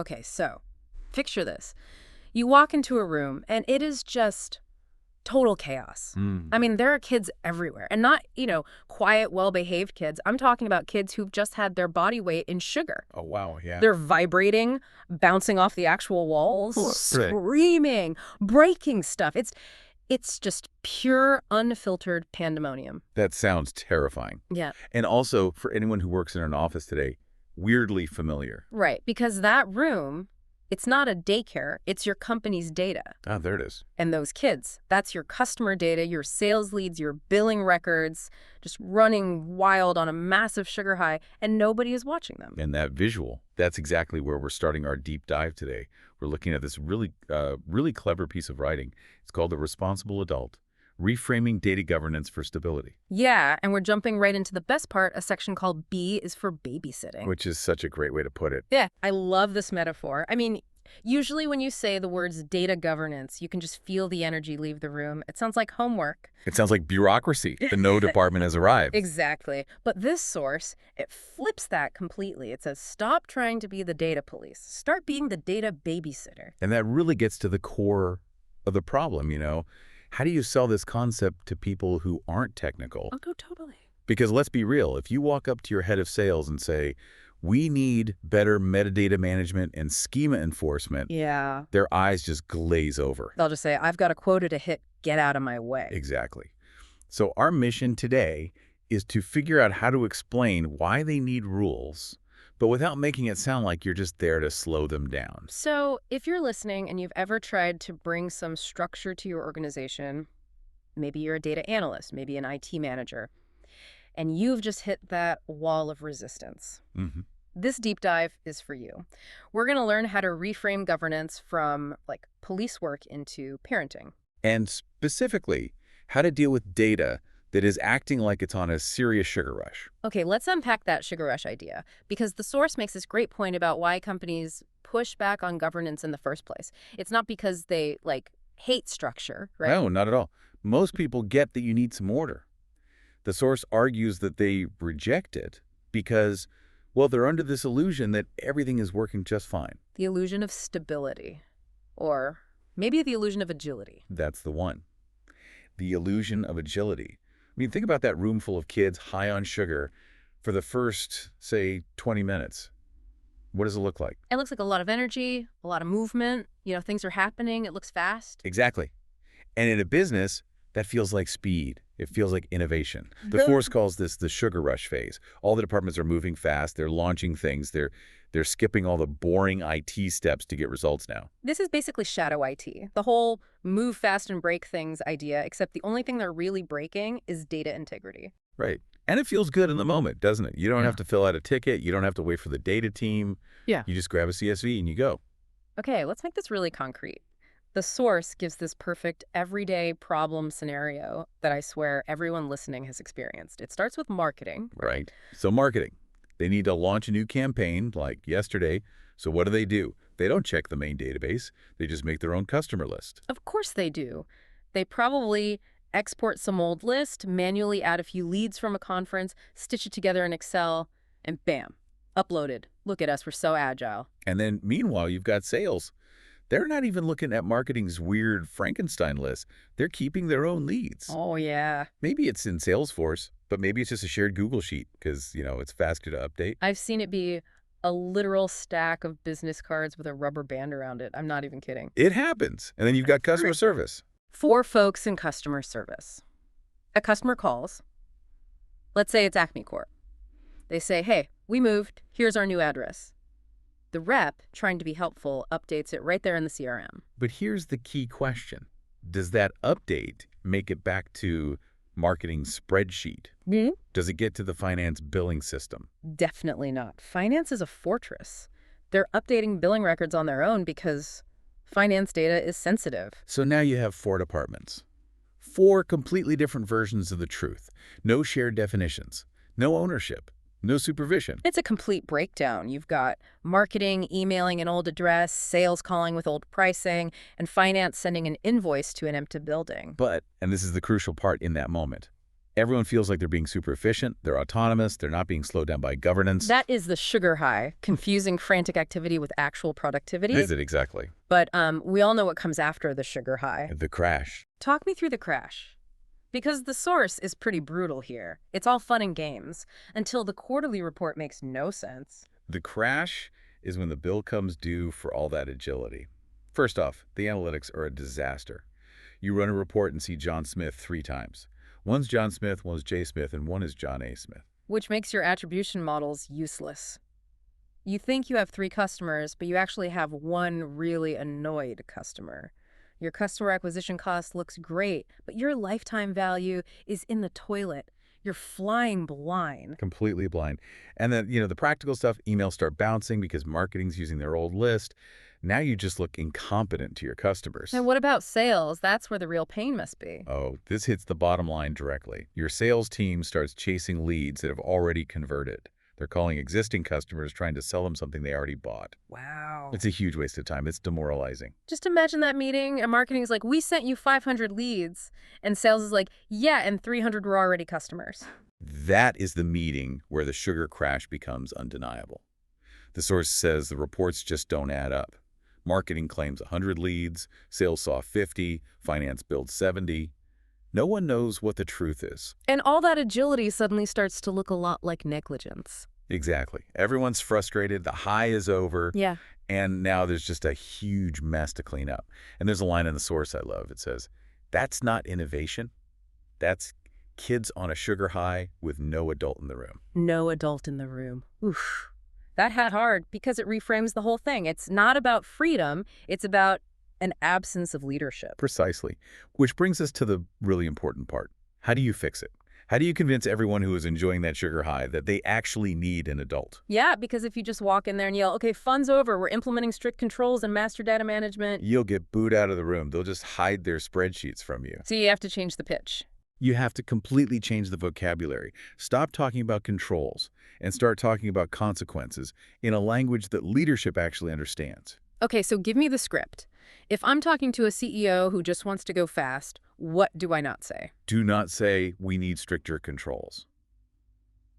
Okay, so picture this. You walk into a room and it is just total chaos. Mm. I mean, there are kids everywhere, and not, quiet, well-behaved kids. I'm talking about kids who've just had their body weight in sugar. Oh, wow, yeah. They're vibrating, bouncing off the actual walls, Right. screaming, breaking stuff. It's just pure, unfiltered pandemonium. That sounds terrifying. Yeah. And also, for anyone who works in an office today, weirdly familiar. Right, because that room, it's not a daycare, it's your company's data. Ah, there it is. And those kids, that's your customer data, your sales leads, your billing records, just running wild on a massive sugar high, and nobody is watching them. And that visual, that's exactly where we're starting our deep dive today. We're looking at this really clever piece of writing. It's called The Responsible Adult, Reframing Data Governance for Stability. Yeah, and we're jumping right into the best part, a section called B is for babysitting. Which is such a great way to put it. Yeah, I love this metaphor. I mean, usually when you say the words data governance, you can just feel the energy leave the room. It sounds like homework. It sounds like bureaucracy. The no department has arrived. Exactly. But this source, it flips that completely. It says, stop trying to be the data police. Start being the data babysitter. And that really gets to the core of the problem, How do you sell this concept to people who aren't technical? Oh, no, totally. Because let's be real, if you walk up to your head of sales and say, we need better metadata management and schema enforcement, Yeah. their eyes just glaze over. They'll just say, I've got a quota to hit. Get out of my way. Exactly. So our mission today is to figure out how to explain why they need rules, but without making it sound like you're just there to slow them down. So if you're listening and you've ever tried to bring some structure to your organization, maybe you're a data analyst, maybe an IT manager, and you've just hit that wall of resistance. Mm-hmm. This deep dive is for you. We're going to learn how to reframe governance from police work into parenting. And specifically, how to deal with data that is acting like it's on a serious sugar rush. Okay, let's unpack that sugar rush idea, because the source makes this great point about why companies push back on governance in the first place. It's not because they, hate structure, right? No, not at all. Most people get that you need some order. The source argues that they reject it because, well, they're under this illusion that everything is working just fine. The illusion of stability. Or maybe the illusion of agility. That's the one. The illusion of agility. I mean, think about that room full of kids high on sugar for the first, say, 20 minutes. What does it look like? It looks like a lot of energy, a lot of movement. Things are happening. It looks fast. Exactly. And in a business, that feels like speed. It feels like innovation. The force calls this the sugar rush phase. All the departments are moving fast. They're launching things. They're skipping all the boring IT steps to get results now. This is basically shadow IT, the whole move fast and break things idea, except the only thing they're really breaking is data integrity. Right. And it feels good in the moment, doesn't it? You don't have to fill out a ticket. You don't have to wait for the data team. Yeah. You just grab a CSV and you go. Okay, let's make this really concrete. The source gives this perfect everyday problem scenario that I swear everyone listening has experienced. It starts with marketing. Right. So marketing. They need to launch a new campaign like yesterday. So what do? They don't check the main database. They just make their own customer list. Of course they do. They probably export some old list, manually add a few leads from a conference, stitch it together in Excel, and bam, uploaded. Look at us, we're so agile. And then meanwhile, you've got sales. They're not even looking at marketing's weird Frankenstein list. They're keeping their own leads. Oh, yeah. Maybe it's in Salesforce, but maybe it's just a shared Google sheet because, it's faster to update. I've seen it be a literal stack of business cards with a rubber band around it. I'm not even kidding. It happens. And then you've got customer service. 4 folks in customer service. A customer calls. Let's say it's Acme Corp. They say, hey, we moved. Here's our new address. The rep, trying to be helpful, updates it right there in the CRM. But here's the key question. Does that update make it back to marketing's spreadsheet? Mm-hmm. Does it get to the finance billing system? Definitely not. Finance is a fortress. They're updating billing records on their own because finance data is sensitive. So now you have 4 departments. 4 completely different versions of the truth. No shared definitions. No ownership. No supervision. It's a complete breakdown. You've got marketing emailing an old address, sales calling with old pricing, and finance sending an invoice to an empty building. But, and this is the crucial part in that moment, Everyone feels like they're being super efficient, they're autonomous, they're not being slowed down by governance. That is the sugar high, confusing frantic activity with actual productivity. Is it exactly? But we all know what comes after the sugar high. The crash. Talk me through the crash. Because the source is pretty brutal here. It's all fun and games until the quarterly report makes no sense. The crash is when the bill comes due for all that agility. First off, the analytics are a disaster. You run a report and see John Smith 3 times. One's John Smith, one's J. Smith, and one is John A. Smith. Which makes your attribution models useless. You think you have 3 customers, but you actually have one really annoyed customer. Your customer acquisition cost looks great, but your lifetime value is in the toilet. You're flying blind. Completely blind. And then, the practical stuff, emails start bouncing because marketing's using their old list. Now you just look incompetent to your customers. And what about sales? That's where the real pain must be. Oh, this hits the bottom line directly. Your sales team starts chasing leads that have already converted. They're calling existing customers, trying to sell them something they already bought. Wow. It's a huge waste of time. It's demoralizing. Just imagine that meeting, and marketing is like, we sent you 500 leads, and sales is like, yeah, and 300 were already customers. That is the meeting where the sugar crash becomes undeniable. The source says the reports just don't add up. Marketing claims 100 leads, sales saw 50, finance billed 70. No one knows what the truth is. And all that agility suddenly starts to look a lot like negligence. Exactly. Everyone's frustrated. The high is over. Yeah. And now there's just a huge mess to clean up. And there's a line in the source I love. It says, that's not innovation. That's kids on a sugar high with no adult in the room. No adult in the room. Oof. That hit hard because it reframes the whole thing. It's not about freedom. It's about an absence of leadership. Precisely. Which brings us to the really important part. How do you fix it? How do you convince everyone who is enjoying that sugar high that they actually need an adult? Yeah, because if you just walk in there and yell, okay, fun's over, we're implementing strict controls and master data management. You'll get booed out of the room. They'll just hide their spreadsheets from you. So you have to change the pitch. You have to completely change the vocabulary. Stop talking about controls and start talking about consequences in a language that leadership actually understands. Okay, so give me the script. If I'm talking to a CEO who just wants to go fast, what do I not say? Do not say, we need stricter controls.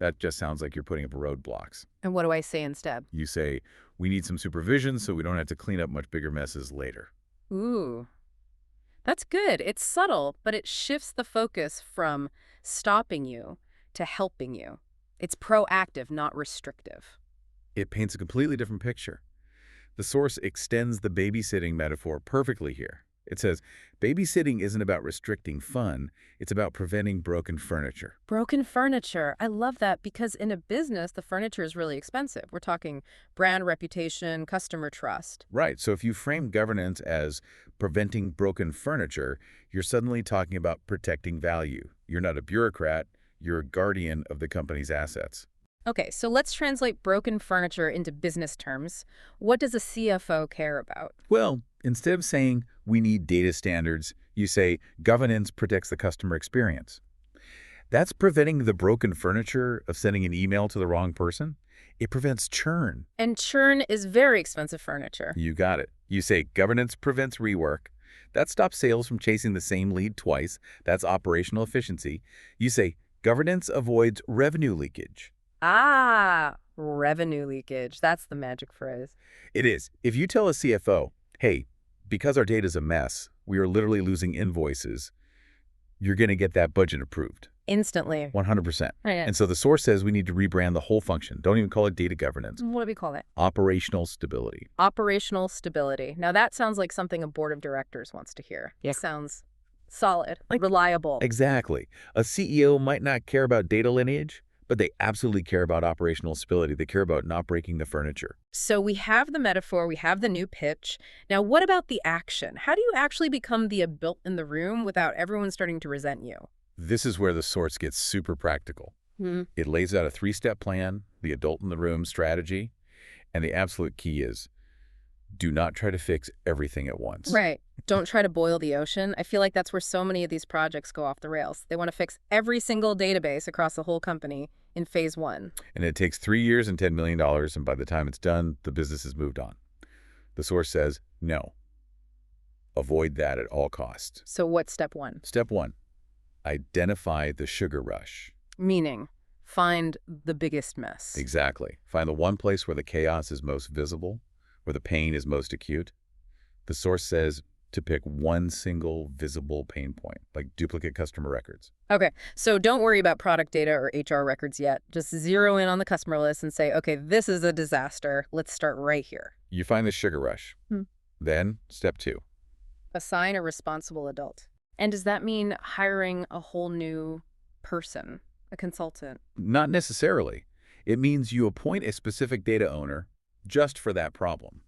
That just sounds like you're putting up roadblocks. And what do I say instead? You say, we need some supervision so we don't have to clean up much bigger messes later. Ooh. That's good. It's subtle, but it shifts the focus from stopping you to helping you. It's proactive, not restrictive. It paints a completely different picture. The source extends the babysitting metaphor perfectly here. It says, babysitting isn't about restricting fun, it's about preventing broken furniture. Broken furniture. I love that because in a business, the furniture is really expensive. We're talking brand reputation, customer trust. Right, so if you frame governance as preventing broken furniture, you're suddenly talking about protecting value. You're not a bureaucrat, you're a guardian of the company's assets. Okay, so let's translate broken furniture into business terms. What does a CFO care about? Well, instead of saying, we need data standards, you say, governance protects the customer experience. That's preventing the broken furniture of sending an email to the wrong person. It prevents churn. And churn is very expensive furniture. You got it. You say, governance prevents rework. That stops sales from chasing the same lead twice. That's operational efficiency. You say, governance avoids revenue leakage. Ah, revenue leakage. That's the magic phrase. It is. If you tell a CFO, hey, because our data's a mess, we are literally losing invoices, you're going to get that budget approved. Instantly. 100%. Right. And so the source says we need to rebrand the whole function. Don't even call it data governance. What do we call it? Operational stability. Operational stability. Now that sounds like something a board of directors wants to hear. Yeah. Sounds solid, reliable. Exactly. A CEO might not care about data lineage, but they absolutely care about operational stability. They care about not breaking the furniture. So we have the metaphor, we have the new pitch. Now, what about the action? How do you actually become the adult in the room without everyone starting to resent you? This is where the source gets super practical. It lays out a 3-step plan, the adult in the room strategy, and the absolute key is do not try to fix everything at once. Right. Don't try to boil the ocean. I feel like that's where so many of these projects go off the rails. They want to fix every single database across the whole company in phase 1. And it takes 3 years and $10 million, and by the time it's done, the business has moved on. The source says, no. Avoid that at all costs. So what's step 1? Step 1, Identify the sugar rush. Meaning, find the biggest mess. Exactly. Find the one place where the chaos is most visible, where the pain is most acute. The source says to pick one single visible pain point, like duplicate customer records. Okay, so don't worry about product data or HR records yet. Just zero in on the customer list and say, okay, this is a disaster. Let's start right here. You find the sugar rush. Then, step 2. Assign a responsible adult. And does that mean hiring a whole new person, a consultant? Not necessarily. It means you appoint a specific data owner just for that problem.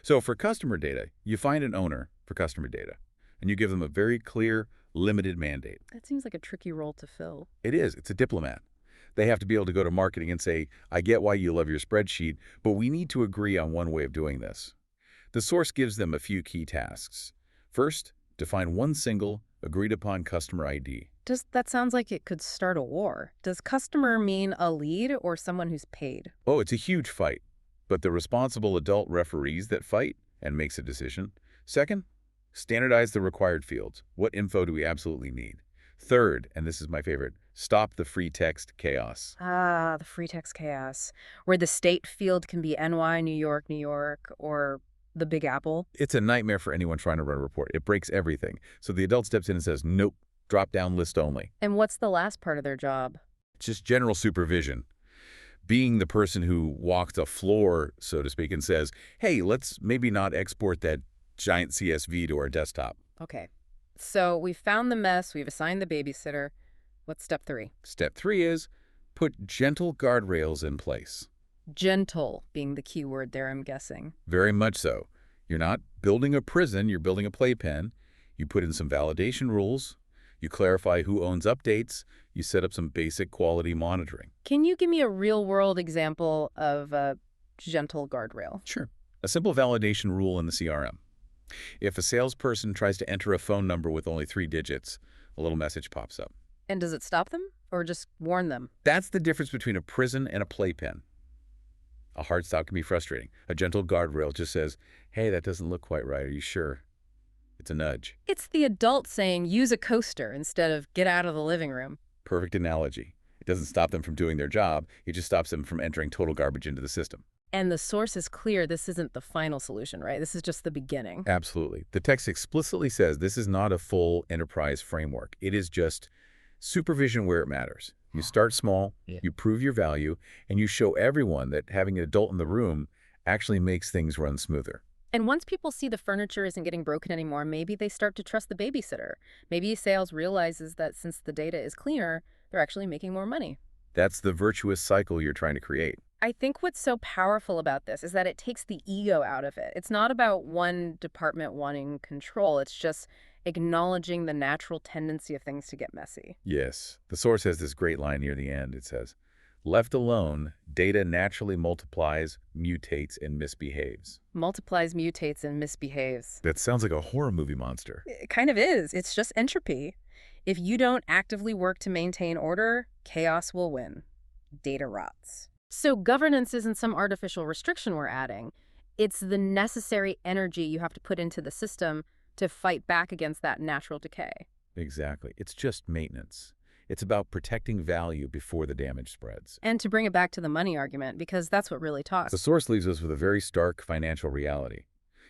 So for customer data, you find an owner for customer data, and you give them a very clear, limited mandate. That seems like a tricky role to fill. It is. It's a diplomat. They have to be able to go to marketing and say, I get why you love your spreadsheet, but we need to agree on one way of doing this. The source gives them a few key tasks. First, define one single, agreed-upon customer ID. That sounds like it could start a war. Does customer mean a lead or someone who's paid? Oh, it's a huge fight, but the responsible adult referees that fight and makes a decision. Second, standardize the required fields. What info do we absolutely need? Third, and this is my favorite, stop the free text chaos. Ah, the free text chaos, where the state field can be NY, New York, or the Big Apple. It's a nightmare for anyone trying to run a report. It breaks everything. So the adult steps in and says, nope, drop down list only. And what's the last part of their job? It's just general supervision. Being the person who walks the floor, so to speak, and says, hey, let's maybe not export that giant CSV to our desktop. Okay, so we've found the mess, we've assigned the babysitter. What's step 3? Step 3 is put gentle guardrails in place. Gentle being the key word there, I'm guessing. Very much so. You're not building a prison, you're building a playpen. You put in some validation rules. You clarify who owns updates. You set up some basic quality monitoring. Can you give me a real-world example of a gentle guardrail? Sure. A simple validation rule in the CRM. If a salesperson tries to enter a phone number with only 3 digits, a little message pops up. And does it stop them or just warn them? That's the difference between a prison and a playpen. A hard stop can be frustrating. A gentle guardrail just says, hey, that doesn't look quite right. Are you sure? It's a nudge. It's the adult saying, use a coaster instead of get out of the living room. Perfect analogy. It doesn't stop them from doing their job. It just stops them from entering total garbage into the system. And the source is clear. This isn't the final solution, right? This is just the beginning. Absolutely. The text explicitly says this is not a full enterprise framework. It is just supervision where it matters. You start small, you prove your value, and you show everyone that having an adult in the room actually makes things run smoother. And once people see the furniture isn't getting broken anymore, maybe they start to trust the babysitter. Maybe sales realizes that since the data is cleaner, they're actually making more money. That's the virtuous cycle you're trying to create. I think what's so powerful about this is that it takes the ego out of it. It's not about one department wanting control. It's just acknowledging the natural tendency of things to get messy. Yes. The source has this great line near the end. It says, left alone, data naturally multiplies, mutates, and misbehaves. Multiplies, mutates, and misbehaves. That sounds like a horror movie monster. It kind of is. It's just entropy. If you don't actively work to maintain order, chaos will win. Data rots. So governance isn't some artificial restriction we're adding. It's the necessary energy you have to put into the system to fight back against that natural decay. Exactly. It's just maintenance. It's about protecting value before the damage spreads. And to bring it back to the money argument, because that's what really talks. The source leaves us with a very stark financial reality.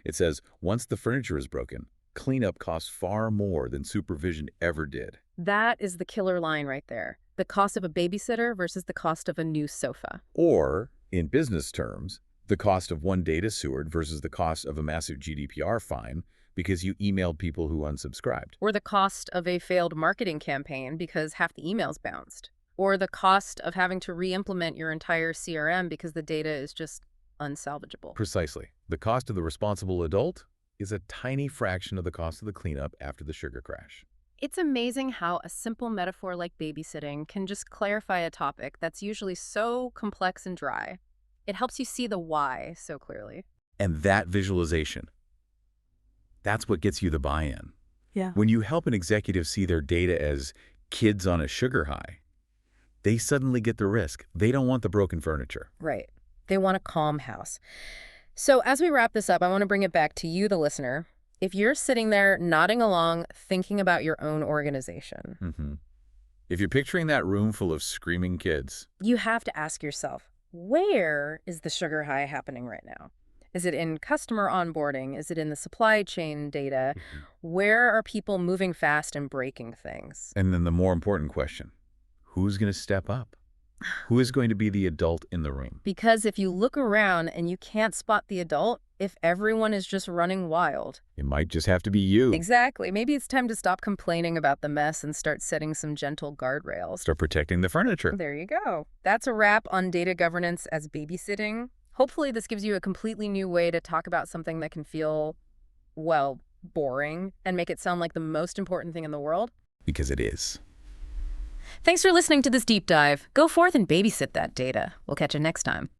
It says, once the furniture is broken, cleanup costs far more than supervision ever did. That is the killer line right there. The cost of a babysitter versus the cost of a new sofa. Or, in business terms, the cost of one data steward versus the cost of a massive GDPR fine because you emailed people who unsubscribed. Or the cost of a failed marketing campaign because half the emails bounced. Or the cost of having to re-implement your entire CRM because the data is just unsalvageable. Precisely. The cost of the responsible adult is a tiny fraction of the cost of the cleanup after the sugar crash. It's amazing how a simple metaphor like babysitting can just clarify a topic that's usually so complex and dry. It helps you see the why so clearly. And that visualization, that's what gets you the buy-in. Yeah. When you help an executive see their data as kids on a sugar high, they suddenly get the risk. They don't want the broken furniture. Right. They want a calm house. So as we wrap this up, I want to bring it back to you, the listener. If you're sitting there nodding along, thinking about your own organization, If you're picturing that room full of screaming kids, You have to ask yourself, where is the sugar high happening right now? Is it in customer onboarding? Is it in the supply chain data? Where are people moving fast and breaking things? and then the more important question, who's going to step up? Who is going to be the adult in the room? Because if you look around and you can't spot the adult, if everyone is just running wild. It might just have to be you. Exactly. Maybe it's time to stop complaining about the mess and start setting some gentle guardrails. Start protecting the furniture. There you go. That's a wrap on data governance as babysitting. Hopefully this gives you a completely new way to talk about something that can feel, well, boring and make it sound like the most important thing in the world. Because it is. Thanks for listening to this deep dive. Go forth and babysit that data. We'll catch you next time.